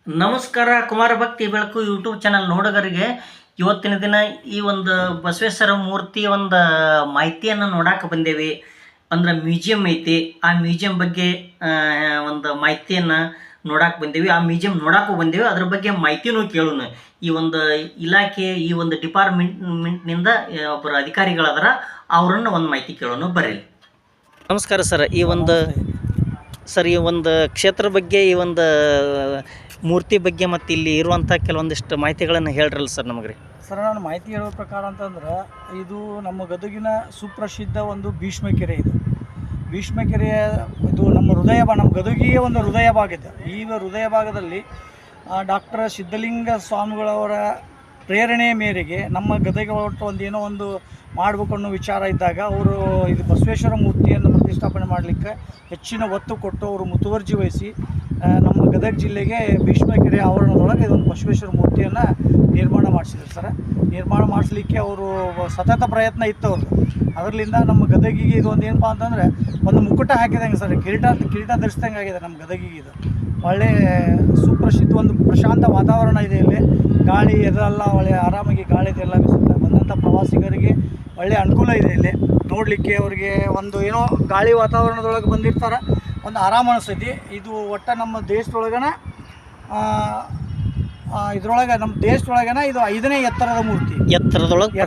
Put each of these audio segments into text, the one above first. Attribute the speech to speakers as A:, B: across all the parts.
A: ನಮಸ್ಕಾರ. ಕುಮಾರ ಭಕ್ತಿ ಬೆಳಕು ಯೂಟ್ಯೂಬ್ ಚಾನಲ್ ನೋಡೋರಿಗೆ ಇವತ್ತಿನ ದಿನ ಈ ಒಂದು ಬಸವೇಶ್ವರ ಮೂರ್ತಿಯ ಒಂದು ಮಾಹಿತಿಯನ್ನು ನೋಡಕ್ಕೆ ಬಂದೇವಿ. ಅಂದ್ರೆ ಮ್ಯೂಸಿಯಂ ಐತಿ, ಆ ಮ್ಯೂಸಿಯಂ ಬಗ್ಗೆ ಒಂದು ಮಾಹಿತಿಯನ್ನು ನೋಡಕ್ಕೆ ಬಂದೇವಿ. ಆ ಮ್ಯೂಸಿಯಂ ನೋಡಕ್ಕೂ ಬಂದೇವಿ, ಅದ್ರ ಬಗ್ಗೆ ಮಾಹಿತಿನೂ ಕೇಳೋಣ. ಈ ಒಂದು ಇಲಾಖೆ, ಈ ಒಂದು ಡಿಪಾರ್ಟ್ಮೆಂಟ್ನಿಂದ ಒಬ್ಬರು ಅಧಿಕಾರಿಗಳಾದ್ರೆ ಅವರನ್ನು ಒಂದು ಮಾಹಿತಿ ಕೇಳೋಣ ಬರ್ರಿ. ನಮಸ್ಕಾರ ಸರ್. ಈ ಒಂದು ಕ್ಷೇತ್ರ ಬಗ್ಗೆ, ಈ ಒಂದು ಮೂರ್ತಿ ಬಗ್ಗೆ ಮತ್ತು ಇಲ್ಲಿ ಇರುವಂಥ ಕೆಲವೊಂದಿಷ್ಟು ಮಾಹಿತಿಗಳನ್ನು ಹೇಳ್ರಲ್ಲ ಸರ್ ನಮಗೆ ರೀ.
B: ಸರ್, ನಾನು ಮಾಹಿತಿ ಹೇಳೋ ಪ್ರಕಾರ ಅಂತಂದ್ರೆ ಇದು ನಮ್ಮ ಗದಗಿನ ಸುಪ್ರಸಿದ್ಧ ಒಂದು ಭೀಷ್ಮಕೆರೆ. ಇದು ಭೀಷ್ಮಕೆರೆಯ ಇದು ನಮ್ಮ ಗದಗಿಯ ಒಂದು ಹೃದಯ ಭಾಗ ಇದೆ. ಈ ಹೃದಯ ಭಾಗದಲ್ಲಿ ಡಾಕ್ಟರ್ ಸಿದ್ಧಲಿಂಗ ಸ್ವಾಮಿಗಳವರ ಪ್ರೇರಣೆಯ ಮೇರೆಗೆ ನಮ್ಮ ಗದಗ ಒಟ್ಟು ಏನೋ ಒಂದು ಮಾಡಬೇಕು ಅನ್ನೋ ವಿಚಾರ ಇದ್ದಾಗ ಅವರು ಇದು ಬಸವೇಶ್ವರ ಮೂರ್ತಿಯನ್ನು ಪ್ರತಿಷ್ಠಾಪನೆ ಮಾಡಲಿಕ್ಕೆ ಹೆಚ್ಚಿನ ಒತ್ತು ಕೊಟ್ಟು ಅವರು ಮುತುವರ್ಜಿ ವಹಿಸಿ ನಮ್ಮ ಗದಗ ಜಿಲ್ಲೆಗೆ ಭೀಷ್ಮಕೆರೆ ಆವರಣದೊಳಗೆ ಇದೊಂದು ಬಸವೇಶ್ವರ ಮೂರ್ತಿಯನ್ನು ನಿರ್ಮಾಣ ಮಾಡಿಸಿದ್ರು ಸರ್. ನಿರ್ಮಾಣ ಮಾಡಿಸ್ಲಿಕ್ಕೆ ಅವರು ಸತತ ಪ್ರಯತ್ನ ಇತ್ತು ಅವರು. ಅದರಲ್ಲಿಂದ ನಮ್ಮ ಗದಗಿಗೆ ಇದೊಂದು ಏನಪ್ಪ ಅಂತಂದರೆ ಒಂದು ಮುಕ್ಕುಟ ಹಾಕಿದಂಗೆ ಸರ್, ಕಿರೀಟ ಧರಿಸಿದಂಗೆ ಆಗಿದೆ ನಮ್ಮ ಗದಗಿಗೆ. ಇದು ಒಳ್ಳೆ ಸುಪ್ರಸಿದ್ಧ ಒಂದು ಪ್ರಶಾಂತ ವಾತಾವರಣ ಇದೆ. ಇಲ್ಲಿ ಗಾಳಿ ಇದೆಲ್ಲ ಒಳ್ಳೆ ಆರಾಮಾಗಿ ಗಾಳಿ ಇದೆಲ್ಲ ಬೀಸುತ್ತೆ. ಬಂದಂಥ ಪ್ರವಾಸಿಗರಿಗೆ ಒಳ್ಳೆಯ ಅನುಕೂಲ ಇದೆ. ಇಲ್ಲಿ ನೋಡಲಿಕ್ಕೆ ಅವ್ರಿಗೆ ಒಂದು ಏನೋ ಗಾಳಿ ವಾತಾವರಣದೊಳಗೆ ಬಂದಿರ್ತಾರೆ, ಒಂದು ಆರಾಮ ಅನಿಸ್ತೈತಿ. ಇದು ಒಟ್ಟು ನಮ್ಮ ದೇಶದೊಳಗನ ನಮ್ಮ ದೇಶದೊಳಗನ ಇದು 5ನೇ ಎತ್ತರದ ಮೂರ್ತಿ.
A: ಎತ್ತರದೊಳಗೆ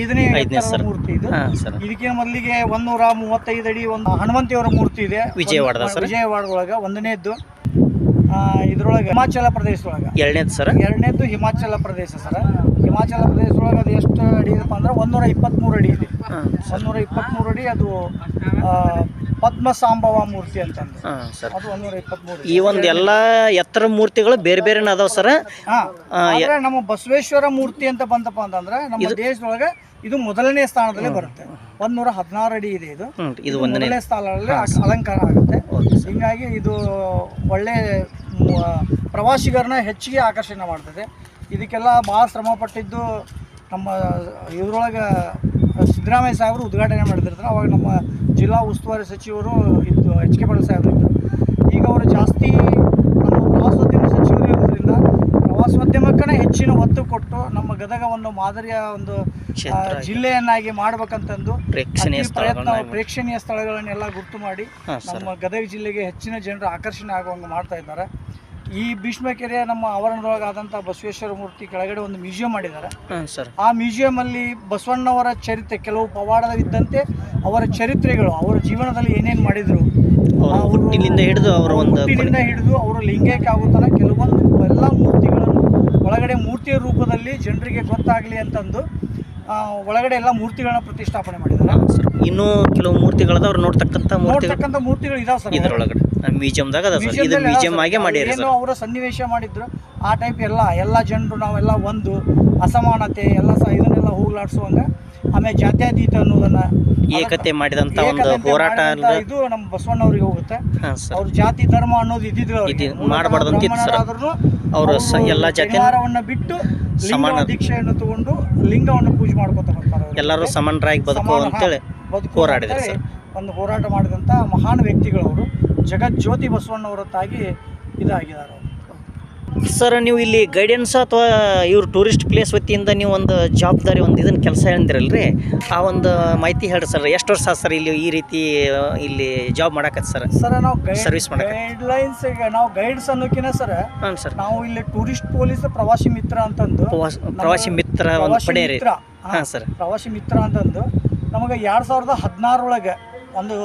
B: 5ನೇ ಎತ್ತರದ ಮೂರ್ತಿ ಇದು. ಇದಕ್ಕೆ ಮೊದಲಿಗೆ 135 ಅಡಿ ಒಂದು ಹನುಮಂತಿಯವರ ಮೂರ್ತಿ ಇದೆ ವಿಜಯವಾಡದೊಳಗೆ. 1ನೇದ್ದು ಇದ್ರೊಳಗೆ ಹಿಮಾಚಲ ಪ್ರದೇಶದೊಳಗೆ. 2ನೇದ್ದು ಹಿಮಾಚಲ ಪ್ರದೇಶ ಸರ್. ಹಿಮಾಚಲ ಪ್ರದೇಶದೊಳಗೆ ಅದು ಎಷ್ಟು ಅಡಿ ಇದಪ್ಪ ಅಂದ್ರೆ 123 ಅಡಿ ಇದೆ. 123 ಅಡಿ. ಅದು ಪದ್ಮಸಾಂಬವ ಮೂರ್ತಿ ಅಂತಂದು ಅದು 123.
A: ಈ ಒಂದು ಎಲ್ಲ ಎತ್ತರ ಮೂರ್ತಿಗಳು ಬೇರೆ ಬೇರೆ ಅದಾವ ಸರ್.
B: ಆದ್ರೆ ನಮ್ಮ ಬಸವೇಶ್ವರ ಮೂರ್ತಿ ಅಂತ ಬಂತಪ್ಪ ಅಂತಂದ್ರೆ ನಮ್ಮ ದೇಶದೊಳಗೆ ಇದು ಮೊದಲನೇ ಸ್ಥಾನದಲ್ಲಿ ಬರುತ್ತೆ. 116 ಅಡಿ ಇದೆ. ಇದು ಮೊದಲನೇ ಸ್ಥಾನದಲ್ಲಿ ಅಲಂಕಾರ ಆಗುತ್ತೆ. ಹೀಗಾಗಿ ಇದು ಒಳ್ಳೆ ಪ್ರವಾಸಿಗರನ್ನ ಹೆಚ್ಚಿಗೆ ಆಕರ್ಷಣೆ ಮಾಡ್ತದೆ. ಇದಕ್ಕೆಲ್ಲ ಭಾಳ ಶ್ರಮ ಪಟ್ಟಿದ್ದು ನಮ್ಮ ಇದ್ರೊಳಗೆ ಸಿದ್ದರಾಮಯ್ಯ ಸಾಹೇಬರು ಉದ್ಘಾಟನೆ ಮಾಡಿದಿರ್ತಾರೆ. ಅವಾಗ ನಮ್ಮ ಜಿಲ್ಲಾ ಉಸ್ತುವಾರಿ ಸಚಿವರು ಇದ್ದು HK ಪಾಟೀಲ್ ಸಾಹೇಬರು ಇದ್ದರು. ಈಗ ಅವರು ಜಾಸ್ತಿ ನಮ್ಮ ಪ್ರವಾಸೋದ್ಯಮ ಸಚಿವರು ಇರೋದ್ರಿಂದ ಪ್ರವಾಸೋದ್ಯಮಕ್ಕೇ ಹೆಚ್ಚಿನ ಒತ್ತು ಕೊಟ್ಟು ನಮ್ಮ ಗದಗ ಒಂದು ಮಾದರಿಯ ಒಂದು ಜಿಲ್ಲೆಯನ್ನಾಗಿ ಮಾಡ್ಬೇಕಂತಂದು ಪ್ರೇಕ್ಷಣೀಯ ಸ್ಥಳಗಳನ್ನೆಲ್ಲ ಗುರ್ತು ಮಾಡಿ ನಮ್ಮ ಗದಗ ಜಿಲ್ಲೆಗೆ ಹೆಚ್ಚಿನ ಜನರು ಆಕರ್ಷಣೆ ಆಗುವಂಗೆ ಮಾಡ್ತಾ ಇದ್ದಾರೆ. ಈ ಭೀಷ್ಮಕೆರೆಯ ನಮ್ಮ ಆವರಣದೊಳಗಾದಂಥ ಬಸವೇಶ್ವರ ಮೂರ್ತಿ ಕೆಳಗಡೆ ಒಂದು ಮ್ಯೂಸಿಯಂ ಮಾಡಿದ್ದಾರೆ. ಆ ಮ್ಯೂಸಿಯಂ ಅಲ್ಲಿ ಬಸವಣ್ಣವರ ಚರಿತ್ರೆ, ಕೆಲವು ಪವಾಡವಿದ್ದಂತೆ ಅವರ ಚರಿತ್ರೆಗಳು, ಅವರ ಜೀವನದಲ್ಲಿ ಏನೇನು ಮಾಡಿದ್ರು, ಹುಟ್ಟಿನಿಂದ ಹಿಡಿದು ಅವರು ಲಿಂಗೈಕ್ಯ ಆಗುತ್ತಾನೆ ಕೆಲವೊಂದು ಎಲ್ಲ ಮೂರ್ತಿಗಳನ್ನು ಒಳಗಡೆ ಮೂರ್ತಿಯ ರೂಪದಲ್ಲಿ ಜನರಿಗೆ ಗೊತ್ತಾಗಲಿ ಅಂತಂದು ಒಳಗಡೆ ಎಲ್ಲ ಮೂರ್ತಿಗಳನ್ನ ಪ್ರತಿಷ್ಠಾಪನೆ ಮಾಡಿದ್ದಾರೆ.
A: ಇನ್ನೂ ಕೆಲವು ಮೂರ್ತಿಗಳದ ಅವ್ರು ನೋಡ್ತಕ್ಕಂಥ
B: ಮೂರ್ತಿಗಳು ಇದಾವೆ ಸರ್
A: ಇದರೊಳಗಡೆ ಮ್ಯೂಸಿಯಂದಾಗ.
B: ಏನು ಅವರ ಸನ್ನಿವೇಶ ಮಾಡಿದ್ರು ಆ ಟೈಪ್ ಎಲ್ಲ ಜನರು ನಾವೆಲ್ಲ ಒಂದು ಅಸಮಾನತೆ ಎಲ್ಲ ಇದನ್ನೆಲ್ಲ ಹೋಗ್ಲಾಡ್ಸುವಂಗ, ಆಮೇಲೆ ಜಾತ್ಯತೀತ ಅನ್ನೋದನ್ನ
A: ಏಕತೆ ಮಾಡಿದಂತ ಒಂದು ಹೋರಾಟ
B: ಇದು ನಮ್ಮ ಬಸವಣ್ಣವ್ರಿಗೆ ಹೋಗುತ್ತೆ. ಅವ್ರ ಜಾತಿ ಧರ್ಮ ಅನ್ನೋದು ಇದ್ದಿದ್ರು ಮಾಡಬಾರ್ದು.
A: ಅವರು ಎಲ್ಲ
B: ಜಾತಿವನ್ನ ಬಿಟ್ಟು ಸಮಾನ ದೀಕ್ಷೆಯನ್ನು ತಗೊಂಡು ಲಿಂಗವನ್ನು ಪೂಜೆ ಮಾಡ್ಕೊತ ಬರ್ತಾರೆ.
A: ಎಲ್ಲರೂ ಸಮಾನರಾಗಿ ಬದುಕು ಅಂತೇಳಿ ಹೋರಾಡಿದ್ರು.
B: ಒಂದು ಹೋರಾಟ ಮಾಡಿದಂಥ ಮಹಾನ್ ವ್ಯಕ್ತಿಗಳವರು. ಜಗಜ್ಯೋತಿ ಬಸವಣ್ಣವರತ್ತಾಗಿ ಇದಾಗಿದ್ದಾರೆ
A: ಸರ್. ನೀವು ಇಲ್ಲಿ ಗೈಡೆನ್ಸ್ ಅಥವಾ ಇವ್ರು ಟೂರಿಸ್ಟ್ ಪ್ಲೇಸ್ ವತಿಯಿಂದ ನೀವು ಒಂದು ಜವಾಬ್ದಾರಿ ಒಂದು ಇದನ್ನು ಕೆಲಸ ಹೇಳಿದ್ರಲ್ರಿ, ಆ ಒಂದು ಮಾಹಿತಿ ಹೇಳ್ರಿ ಸರ್. ಎಷ್ಟು ವರ್ಷ ಸರ್ ಇಲ್ಲಿ ಈ ರೀತಿ ಇಲ್ಲಿ ಜಾಬ್ ಮಾಡಕತ್ತ ಸರ್?
B: ನಾವು
A: ಸರ್ವಿಸ್
B: ಗೈಡ್ಲೈನ್ಸ್ ನಾವು ಗೈಡ್ಸ್ ಅನ್ನೋಕಿನ ಸರ್ ನಾವು ಇಲ್ಲಿ ಟೂರಿಸ್ಟ್ ಪೊಲೀಸ್ ಪ್ರವಾಸಿ ಮಿತ್ರ ಅಂತಂದು
A: ಪ್ರವಾಸಿ ಮಿತ್ರ ಒಂದು ಪಡೆ ರೀ ಸರ್.
B: ಪ್ರವಾಸಿ ಮಿತ್ರ ಅಂತಂದು ನಮಗೆ 2016 ಒಳಗೆ ಒಂದು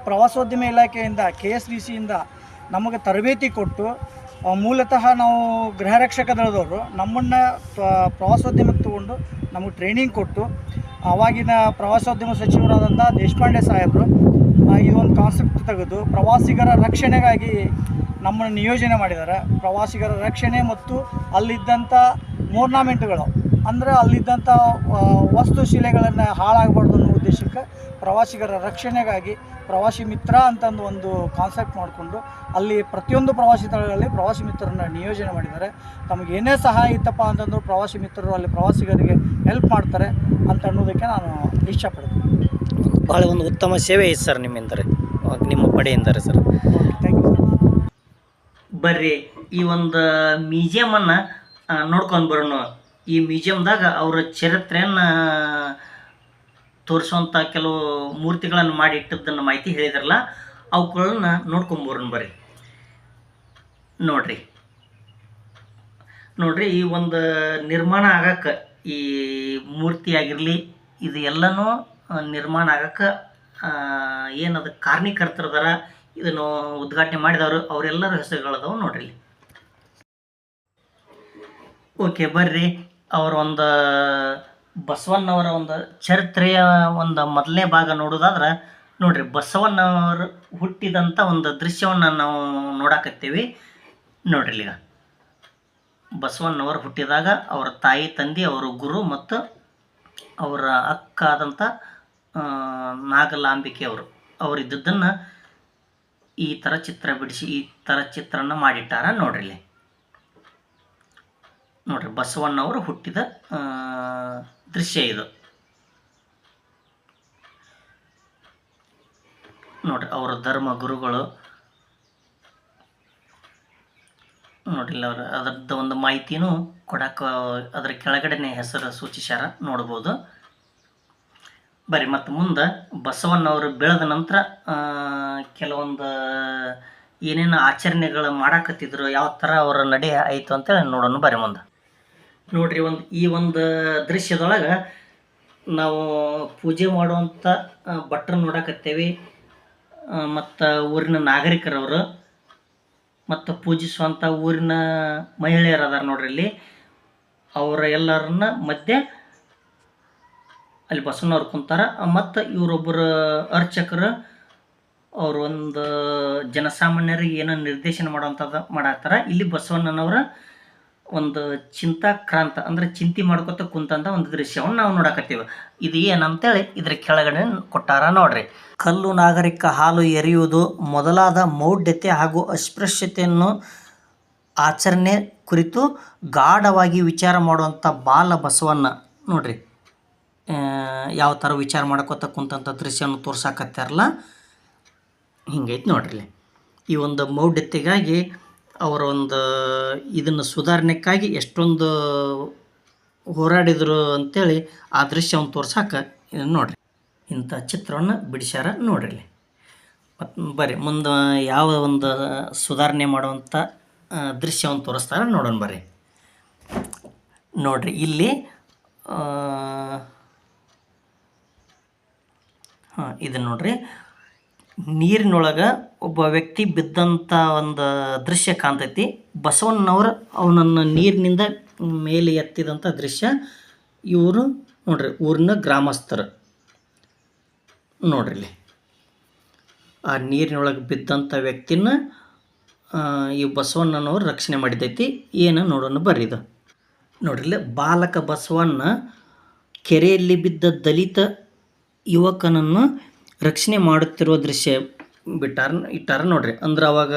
B: ಪ್ರವಾಸೋದ್ಯಮ ಇಲಾಖೆಯಿಂದ KSDCಯಿಂದ ನಮಗೆ ತರಬೇತಿ ಕೊಟ್ಟು, ಮೂಲತಃ ನಾವು ಗೃಹ ರಕ್ಷಕ ದಳದವರು ನಮ್ಮನ್ನು ಪ್ರವಾಸೋದ್ಯಮಕ್ಕೆ ತಗೊಂಡು ನಮಗೆ ಟ್ರೈನಿಂಗ್ ಕೊಟ್ಟು, ಆವಾಗಿನ ಪ್ರವಾಸೋದ್ಯಮ ಸಚಿವರಾದಂಥ ದೇಶಪಾಂಡೆ ಸಾಹೇಬರು ಇದೊಂದು ಕಾನ್ಸೆಪ್ಟ್ ತೆಗೆದು ಪ್ರವಾಸಿಗರ ರಕ್ಷಣೆಗಾಗಿ ನಮ್ಮನ್ನು ನಿಯೋಜನೆ ಮಾಡಿದ್ದಾರೆ. ಪ್ರವಾಸಿಗರ ರಕ್ಷಣೆ ಮತ್ತು ಅಲ್ಲಿದ್ದಂಥ ಮೂರ್ನಾಮೆಂಟ್ಗಳು ಅಂದರೆ ಅಲ್ಲಿದ್ದಂಥ ವಸ್ತುಶಿಲೆಗಳನ್ನು ಹಾಳಾಗಬಾರ್ದು ಅನ್ನೋ ಉದ್ದೇಶಕ್ಕೆ ಪ್ರವಾಸಿಗರ ರಕ್ಷಣೆಗಾಗಿ ಪ್ರವಾಸಿ ಮಿತ್ರ ಅಂತಂದು ಒಂದು ಕಾನ್ಸೆಪ್ಟ್ ಮಾಡಿಕೊಂಡು ಅಲ್ಲಿ ಪ್ರತಿಯೊಂದು ಪ್ರವಾಸಿ ಸ್ಥಳಗಳಲ್ಲಿ ಪ್ರವಾಸಿ ಮಿತ್ರರನ್ನ ನಿಯೋಜನೆ ಮಾಡಿದ್ದಾರೆ. ತಮಗೆ ಏನೇ ಸಹಾಯ ಇತ್ತಪ್ಪ ಅಂತಂದ್ರು ಪ್ರವಾಸಿ ಮಿತ್ರರು ಅಲ್ಲಿ ಪ್ರವಾಸಿಗರಿಗೆ ಹೆಲ್ಪ್ ಮಾಡ್ತಾರೆ ಅಂತ ಅನ್ನೋದಕ್ಕೆ ನಾನು ಇಷ್ಟಪಡ್ತೀನಿ.
A: ಭಾಳ ಒಂದು ಉತ್ತಮ ಸೇವೆ ಐತೆ ಸರ್ ನಿಮ್ಮ ಪಡೆಯಿಂದ ಸರ್.
B: Thank you sir.
A: ಬರ್ರಿ ಈ ಒಂದು ಮ್ಯೂಸಿಯಮನ್ನು ನೋಡ್ಕೊಂಡು ಬರೋಣ. ಈ ಮ್ಯೂಸಿಯಮ್ದಾಗ ಅವರ ಚರಿತ್ರೆಯನ್ನು ತೋರಿಸುವಂಥ ಕೆಲವು ಮೂರ್ತಿಗಳನ್ನು ಮಾಡಿ ಇಟ್ಟದ್ದನ್ನು ಮಾಹಿತಿ ಹೇಳಿದ್ರಲ್ಲ, ಅವುಗಳನ್ನ ನೋಡ್ಕೊಂಬರೋಣ ಬರ್ರಿ. ನೋಡ್ರಿ ಈ ಒಂದು ನಿರ್ಮಾಣ ಆಗಕ್ಕೆ ಈ ಮೂರ್ತಿ ಆಗಿರಲಿ ಇದು ಎಲ್ಲನೂ ನಿರ್ಮಾಣ ಆಗಕ್ಕೆ ಏನದು ಕಾರಣೀಕರ್ತರದಾರ, ಇದನ್ನು ಉದ್ಘಾಟನೆ ಮಾಡಿದವರು ಅವರೆಲ್ಲರ ಹೆಸರುಗಳದಾವು ನೋಡ್ರಿ. ಓಕೆ ಬರ್ರಿ, ಅವರ ಒಂದು ಬಸವಣ್ಣವರ ಒಂದು ಚರಿತ್ರೆಯ ಒಂದು ಮೊದಲನೇ ಭಾಗ ನೋಡೋದಾದ್ರೆ ನೋಡ್ರಿ, ಬಸವಣ್ಣವರು ಹುಟ್ಟಿದಂಥ ಒಂದು ದೃಶ್ಯವನ್ನು ನಾವು ನೋಡಾಕತ್ತೀವಿ ನೋಡ್ರಿ. ಈಗ ಬಸವಣ್ಣವರು ಹುಟ್ಟಿದಾಗ ಅವರ ತಾಯಿ ತಂದೆ, ಅವರ ಗುರು ಮತ್ತು ಅವರ ಅಕ್ಕ ಆದಂಥ ನಾಗಲಾಂಬಿಕೆ ಅವರಿದ್ದನ್ನು ಈ ಥರ ಚಿತ್ರ ಬಿಡಿಸಿ ಈ ಥರ ಚಿತ್ರನ ಮಾಡಿಟ್ಟಾರ ನೋಡ್ರಿ. ಬಸವಣ್ಣವರು ಹುಟ್ಟಿದ ದೃಶ್ಯ ಇದು ನೋಡ್ರಿ. ಅವರ ಧರ್ಮ ಗುರುಗಳು ನೋಡ್ರಿ, ಅವರು ಅದರದ್ದು ಒಂದು ಮಾಹಿತಿನೂ ಕೊಡಕ್ಕೆ ಅದರ ಕೆಳಗಡೆನೆ ಹೆಸರು ಸೂಚಿಸ್ಯಾರ ನೋಡ್ಬೋದು ಬರ್ರಿ. ಮತ್ತು ಮುಂದೆ ಬಸವಣ್ಣವರು ಬೆಳೆದ ನಂತರ ಕೆಲವೊಂದು ಏನೇನು ಆಚರಣೆಗಳು ಮಾಡಾಕತ್ತಿದ್ರು, ಯಾವ ಥರ ಅವರ ನಡೆ ಆಯಿತು ಅಂತೇಳಿ ನೋಡೋಣ ಬರ್ರಿ ಮುಂದೆ. ನೋಡ್ರಿ, ಈ ಒಂದು ದೃಶ್ಯದೊಳಗೆ ನಾವು ಪೂಜೆ ಮಾಡುವಂಥ ಭಟ್ರು ನೋಡಾಕತ್ತೇವಿ, ಮತ್ತು ಊರಿನ ನಾಗರಿಕರವರು ಮತ್ತು ಪೂಜಿಸುವಂಥ ಊರಿನ ಮಹಿಳೆಯರು ಅದಾರ ನೋಡ್ರಿ. ಇಲ್ಲಿ ಅವರ ಎಲ್ಲರನ್ನ ಮಧ್ಯೆ ಅಲ್ಲಿ ಬಸವಣ್ಣವ್ರು ಕುಂತಾರ, ಮತ್ತು ಇವರೊಬ್ಬರು ಅರ್ಚಕರು ಅವರು ಒಂದು ಜನಸಾಮಾನ್ಯರಿಗೆ ಏನೋ ನಿರ್ದೇಶನ ಮಾಡುವಂಥದ್ದು ಮಾಡಾಕ್ತಾರ. ಇಲ್ಲಿ ಬಸವಣ್ಣನವರ ಒಂದು ಚಿಂತಾಕ್ರಾಂತ ಅಂದರೆ ಚಿಂತೆ ಮಾಡ್ಕೊತ ಕುಂತಂಥ ಒಂದು ದೃಶ್ಯವನ್ನು ನಾವು ನೋಡಕತ್ತೀವಿ. ಇದು ಏನಂತೇಳಿ ಇದ್ರ ಕೆಳಗಡೆ ಕೊಟ್ಟಾರ ನೋಡ್ರಿ. ಕಲ್ಲು ನಾಗರಿಕ ಹಾಲು ಎರೆಯುವುದು ಮೊದಲಾದ ಮೌಢ್ಯತೆ ಹಾಗೂ ಅಸ್ಪೃಶ್ಯತೆಯನ್ನು ಆಚರಣೆ ಕುರಿತು ಗಾಢವಾಗಿ ವಿಚಾರ ಮಾಡುವಂಥ ಬಾಲ ಬಸವಣ್ಣ ನೋಡ್ರಿ, ಯಾವ ಥರ ವಿಚಾರ ಮಾಡ್ಕೊತ ಕುಂತಂಥ ದೃಶ್ಯವನ್ನು ತೋರ್ಸಾಕತ್ತಾರಲ್ಲ, ಹಿಂಗೈತೆ ನೋಡ್ರಿ. ಈ ಒಂದು ಮೌಢ್ಯತೆಗಾಗಿ ಅವರ ಒಂದು ಇದನ್ನು ಸುಧಾರಣೆಕ್ಕಾಗಿ ಎಷ್ಟೊಂದು ಹೋರಾಡಿದರು ಅಂಥೇಳಿ ಆ ದೃಶ್ಯವನ್ನು ತೋರ್ಸಾಕ ನೋಡ್ರಿ ಇಂಥ ಚಿತ್ರವನ್ನು ಬಿಡಿಸ್ಯಾರ ನೋಡ್ರಿ. ಮತ್ತು ಬರ್ರಿ ಮುಂದೆ ಯಾವ ಒಂದು ಸುಧಾರಣೆ ಮಾಡುವಂಥ ದೃಶ್ಯವನ್ನು ತೋರಿಸ್ತಾರ ನೋಡೋಣ ಬರ್ರಿ. ನೋಡ್ರಿ ಇಲ್ಲಿ ಇದನ್ನು ನೋಡ್ರಿ, ನೀರಿನೊಳಗೆ ಒಬ್ಬ ವ್ಯಕ್ತಿ ಬಿದ್ದಂಥ ಒಂದು ದೃಶ್ಯ ಕಾಣ್ತೈತಿ. ಬಸವಣ್ಣನವರು ಅವನನ್ನು ನೀರಿನಿಂದ ಮೇಲೆ ಎತ್ತಿದಂಥ ದೃಶ್ಯ. ಇವರು ನೋಡ್ರಿ ಊರಿನ ಗ್ರಾಮಸ್ಥರು ನೋಡ್ರಿ. ಆ ನೀರಿನೊಳಗೆ ಬಿದ್ದಂಥ ವ್ಯಕ್ತಿನ ಈ ಬಸವಣ್ಣನವರು ರಕ್ಷಣೆ ಮಾಡಿದೈತಿ. ಏನು ನೋಡೋಣ ಬರ್ರಿ. ಇದು ನೋಡ್ರಿ, ಬಾಲಕ ಬಸವಣ್ಣ ಕೆರೆಯಲ್ಲಿ ಬಿದ್ದ ದಲಿತ ಯುವಕನನ್ನು ರಕ್ಷಣೆ ಮಾಡುತ್ತಿರುವ ದೃಶ್ಯ ಇಟ್ಟಾರ ನೋಡ್ರಿ. ಅಂದ್ರೆ ಅವಾಗ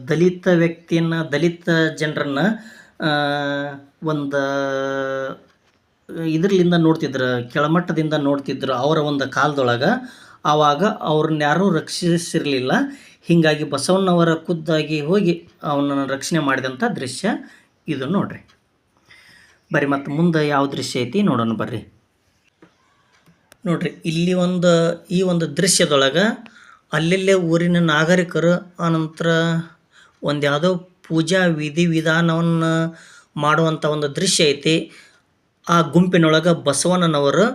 A: ದಲಿತ ವ್ಯಕ್ತಿಯನ್ನು, ದಲಿತ ಜನರನ್ನು ಒಂದು ಇದರಿಂದ ನೋಡ್ತಿದ್ರು, ಕೆಳಮಟ್ಟದಿಂದ ನೋಡ್ತಿದ್ರು ಅವರ ಒಂದು ಕಾಲದೊಳಗೆ. ಆವಾಗ ಅವ್ರನ್ನ ಯಾರೂ ರಕ್ಷಿಸಿರಲಿಲ್ಲ. ಹೀಗಾಗಿ ಬಸವಣ್ಣವರ ಖುದ್ದಾಗಿ ಹೋಗಿ ಅವನನ್ನು ರಕ್ಷಣೆ ಮಾಡಿದಂಥ ದೃಶ್ಯ ಇದು ನೋಡ್ರಿ. ಬರ್ರಿ ಮತ್ತು ಮುಂದೆ ಯಾವ ದೃಶ್ಯ ಐತಿ ನೋಡೋಣ ಬರ್ರಿ. ನೋಡ್ರಿ, ಇಲ್ಲಿ ಈ ಒಂದು ದೃಶ್ಯದೊಳಗೆ ಅಲ್ಲೆಲ್ಲೇ ಊರಿನ ನಾಗರಿಕರು ಆನಂತರ ಒಂದು ಯಾವುದೋ ಪೂಜಾ ವಿಧಾನವನ್ನು ಮಾಡುವಂಥ ಒಂದು ದೃಶ್ಯ ಐತಿ. ಆ ಗುಂಪಿನೊಳಗೆ ಬಸವಣ್ಣನವರು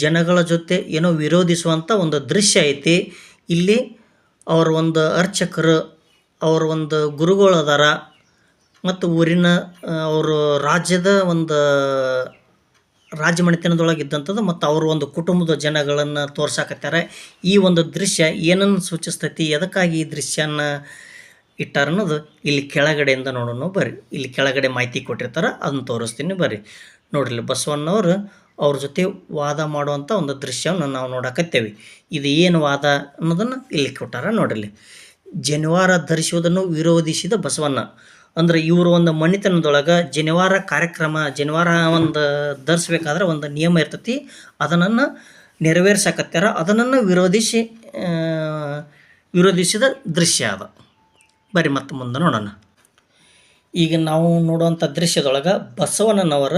A: ಜನಗಳ ಜೊತೆ ಏನೋ ವಿರೋಧಿಸುವಂಥ ಒಂದು ದೃಶ್ಯ ಐತಿ. ಇಲ್ಲಿ ಅವರ ಒಂದು ಅರ್ಚಕರು, ಅವರ ಒಂದು ಗುರುಗಳು ಅದಾರ, ಮತ್ತು ಊರಿನ ಅವರು ರಾಜ್ಯದ ಒಂದು ರಾಜಮನೆತನದೊಳಗೆ ಇದ್ದಂಥದ್ದು ಮತ್ತು ಅವ್ರ ಒಂದು ಕುಟುಂಬದ ಜನಗಳನ್ನು ತೋರ್ಸಾಕತ್ತಾರೆ. ಈ ಒಂದು ದೃಶ್ಯ ಏನನ್ನು ಸೂಚಿಸ್ತೈತಿ, ಎದಕ್ಕಾಗಿ ಈ ದೃಶ್ಯನ ಇಟ್ಟಾರ ಅನ್ನೋದು ಇಲ್ಲಿ ಕೆಳಗಡೆಯಿಂದ ನೋಡೋಣ ಬರ್ರಿ. ಇಲ್ಲಿ ಕೆಳಗಡೆ ಮಾಹಿತಿ ಕೊಟ್ಟಿರ್ತಾರೆ, ಅದನ್ನು ತೋರಿಸ್ತೀನಿ ಬರ್ರಿ. ನೋಡ್ರಿ, ಬಸವಣ್ಣವರು ಅವ್ರ ಜೊತೆ ವಾದ ಮಾಡುವಂಥ ಒಂದು ದೃಶ್ಯವನ್ನು ನಾವು ನೋಡಕತ್ತೇವೆ. ಇದು ಏನು ವಾದ ಅನ್ನೋದನ್ನು ಇಲ್ಲಿ ಕೊಟ್ಟಾರ ನೋಡ್ರಿ. ಜನಿವಾರ ಧರಿಸುವುದನ್ನು ವಿರೋಧಿಸಿದ ಬಸವಣ್ಣ. ಅಂದ್ರೆ ಇವರು ಒಂದು ಮನೆತನದೊಳಗೆ ಜನಿವಾರ ಒಂದು ಧರಿಸ್ಬೇಕಾದ್ರೆ ಒಂದು ನಿಯಮ ಇರ್ತೈತಿ, ಅದನ್ನು ನೆರವೇರ್ಸಕತ್ತಾರ. ಅದನ್ನು ವಿರೋಧಿಸಿದ ದೃಶ್ಯ ಅದು ಬರ್ರಿ ಮತ್ತೆ ಮುಂದೆ ನೋಡೋಣ. ಈಗ ನಾವು ನೋಡುವಂಥ ದೃಶ್ಯದೊಳಗೆ ಬಸವಣ್ಣನವರ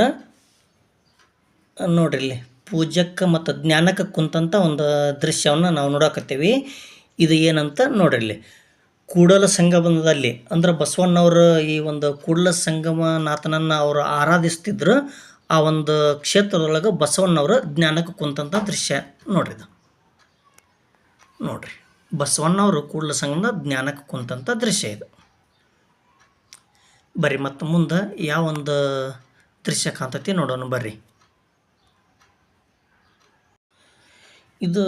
A: ನೋಡ್ರಿ ಇಲ್ಲಿ ಪೂಜಕ್ಕೆ ಮತ್ತು ಜ್ಞಾನಕ್ಕೆ ಕುಂತಂಥ ಒಂದು ದೃಶ್ಯವನ್ನು ನಾವು ನೋಡಕತ್ತೀವಿ. ಇದು ಏನಂತ ನೋಡ್ರಿ ಇಲ್ಲಿ ಕೂಡಲ ಸಂಗಮದಲ್ಲಿ ಅಂದ್ರೆ ಬಸವಣ್ಣವರು ಈ ಒಂದು ಕೂಡಲ ಸಂಗಮನಾಥನನ್ನು ಅವರು ಆರಾಧಿಸ್ತಿದ್ರು. ಆ ಒಂದು ಕ್ಷೇತ್ರದೊಳಗೆ ಬಸವಣ್ಣವರು ಜ್ಞಾನಕ್ಕೆ ಕುಂತಂಥ ದೃಶ್ಯ ನೋಡ್ರಿ ಇದು ನೋಡ್ರಿ ಬಸವಣ್ಣವರು ಕೂಡಲ ಸಂಗಮದ ಜ್ಞಾನಕ್ಕೆ ಕುಂತಂಥ ದೃಶ್ಯ ಇದು. ಬರ್ರಿ ಮತ್ತು ಮುಂದೆ ಯಾವ ಒಂದು ದೃಶ್ಯ ಕಾಣ್ತೈತಿ ನೋಡೋಣ ಬರ್ರಿ. ಇದು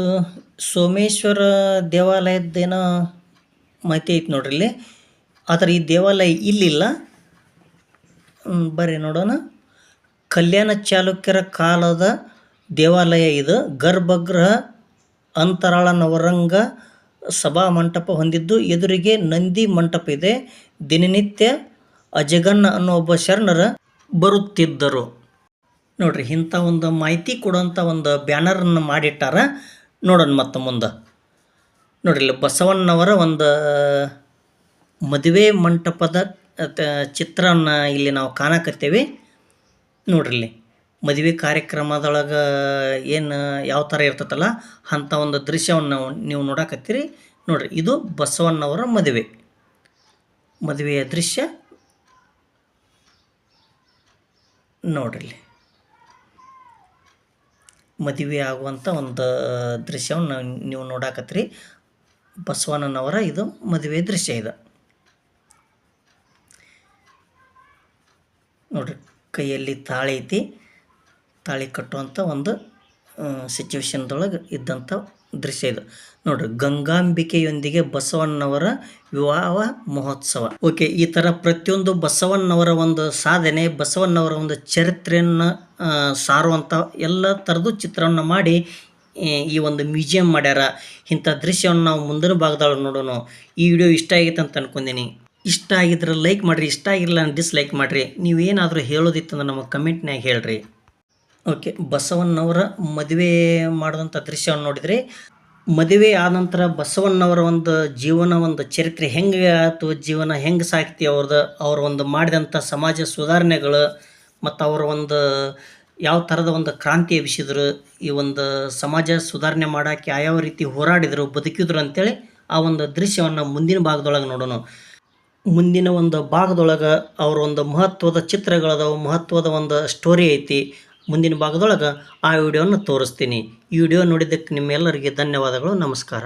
A: ಸೋಮೇಶ್ವರ ದೇವಾಲಯದ್ದೇನೋ ಮಾಹಿತಿ ಐತಿ ನೋಡ್ರಿ ಇಲ್ಲಿ. ಆದರೆ ಈ ದೇವಾಲಯ ಇಲ್ಲಿಲ್ಲ. ಬರ್ರಿ ನೋಡೋಣ. ಕಲ್ಯಾಣ ಚಾಲುಕ್ಯರ ಕಾಲದ ದೇವಾಲಯ ಇದು. ಗರ್ಭಗೃಹ, ಅಂತರಾಳ, ನವರಂಗ, ಸಭಾ ಮಂಟಪ ಹೊಂದಿದ್ದು ಎದುರಿಗೆ ನಂದಿ ಮಂಟಪ ಇದೆ. ದಿನನಿತ್ಯ ಅಜಗಣ್ಣ ಅನ್ನೋ ಒಬ್ಬ ಶರಣರ ಬರುತ್ತಿದ್ದರು. ನೋಡ್ರಿ ಇಂಥ ಒಂದು ಮಾಹಿತಿ ಕೊಡುವಂಥ ಒಂದು ಬ್ಯಾನರನ್ನು ಮಾಡಿಟ್ಟಾರ. ನೋಡೋಣ ಮತ್ತು ಮುಂದೆ ನೋಡ್ರಿ ಇಲ್ಲಿ ಬಸವಣ್ಣವರ ಒಂದು ಮದುವೆ ಮಂಟಪದ ಚಿತ್ರನ ಇಲ್ಲಿ ನಾವು ಕಾಣಕತ್ತೇವೆ. ನೋಡ್ರಿ ಇಲ್ಲಿ ಮದುವೆ ಕಾರ್ಯಕ್ರಮದೊಳಗೆ ಏನು ಯಾವ ಥರ ಇರ್ತೈತಲ್ಲ ಅಂಥ ಒಂದು ದೃಶ್ಯವನ್ನು ನೀವು ನೋಡಕತ್ತೀರಿ. ನೋಡ್ರಿ ಇದು ಬಸವಣ್ಣವರ ಮದುವೆಯ ದೃಶ್ಯ ನೋಡ್ರಿ. ಮದುವೆ ಆಗುವಂಥ ಒಂದು ದೃಶ್ಯವನ್ನು ನೀವು ನೋಡಕತ್ತೀರಿ. ಬಸವಣ್ಣನವರ ಇದು ಮದುವೆ ದೃಶ್ಯ ಇದು ನೋಡ್ರಿ. ಕೈಯಲ್ಲಿ ತಾಳಿ ಐತಿ. ತಾಳಿ ಕಟ್ಟುವಂಥ ಒಂದು ಸಿಚುವೇಶನ್ದೊಳಗೆ ಇದ್ದಂಥ ದೃಶ್ಯ ಇದು ನೋಡ್ರಿ. ಗಂಗಾಂಬಿಕೆಯೊಂದಿಗೆ ಬಸವಣ್ಣನವರ ವಿವಾಹ ಮಹೋತ್ಸವ. ಓಕೆ, ಈ ಥರ ಪ್ರತಿಯೊಂದು ಬಸವಣ್ಣನವರ ಒಂದು ಸಾಧನೆ, ಬಸವಣ್ಣನವರ ಒಂದು ಚರಿತ್ರೆಯನ್ನು ಸಾರುವಂಥ ಎಲ್ಲ ಥರದ್ದು ಚಿತ್ರವನ್ನು ಮಾಡಿ ಈ ಒಂದು ಮ್ಯೂಸಿಯಂ ಮಾಡ್ಯಾರ. ಇಂಥ ದೃಶ್ಯವನ್ನು ನಾವು ಮುಂದಿನ ಭಾಗದೊಳಗೆ ನೋಡೋಣ. ಈ ವಿಡಿಯೋ ಇಷ್ಟ ಆಗೈತೆ ಅಂತ ಅನ್ಕೊಂತೀನಿ. ಇಷ್ಟ ಆಗಿದ್ರೆ ಲೈಕ್ ಮಾಡಿರಿ, ಇಷ್ಟ ಆಗಿರಲಿಲ್ಲ ಡಿಸ್ಲೈಕ್ ಮಾಡಿರಿ. ನೀವೇನಾದರೂ ಹೇಳೋದಿತ್ತಂದ್ರೆ ನಮಗೆ ಕಮೆಂಟ್ನಾಗ ಹೇಳ್ರಿ. ಓಕೆ, ಬಸವಣ್ಣನವರ ಮದುವೆ ಮಾಡಿದಂಥ ದೃಶ್ಯವನ್ನು ನೋಡಿದರೆ ಮದುವೆ ಆದ ನಂತರ ಬಸವಣ್ಣನವರ ಒಂದು ಜೀವನ ಒಂದು ಚರಿತ್ರೆ ಹೆಂಗೆ ಆಯ್ತು, ಜೀವನ ಹೆಂಗೆ ಸಾಕ್ತಿ ಅವ್ರ ಒಂದು ಮಾಡಿದಂಥ ಸಮಾಜ ಸುಧಾರಣೆಗಳು ಮತ್ತು ಅವರ ಒಂದು ಯಾವ ಥರದ ಒಂದು ಕ್ರಾಂತಿ ಎಬ್ಬಿಸಿದ್ರು, ಈ ಒಂದು ಸಮಾಜ ಸುಧಾರಣೆ ಮಾಡೋಕ್ಕೆ ಯಾವ್ಯಾವ ರೀತಿ ಹೋರಾಡಿದರು, ಬದುಕಿದ್ರು ಅಂತೇಳಿ ಆ ಒಂದು ದೃಶ್ಯವನ್ನು ಮುಂದಿನ ಭಾಗದೊಳಗೆ ನೋಡೋಣ. ಮುಂದಿನ ಒಂದು ಭಾಗದೊಳಗೆ ಅವರ ಒಂದು ಮಹತ್ವದ ಚಿತ್ರಗಳದಾವು, ಮಹತ್ವದ ಒಂದು ಸ್ಟೋರಿ ಐತಿ. ಮುಂದಿನ ಭಾಗದೊಳಗೆ ಆ ವಿಡಿಯೋನ ತೋರಿಸ್ತೀನಿ. ಈ ವಿಡಿಯೋ ನೋಡಿದ್ದಕ್ಕೆ ನಿಮ್ಮೆಲ್ಲರಿಗೆ ಧನ್ಯವಾದಗಳು. ನಮಸ್ಕಾರ.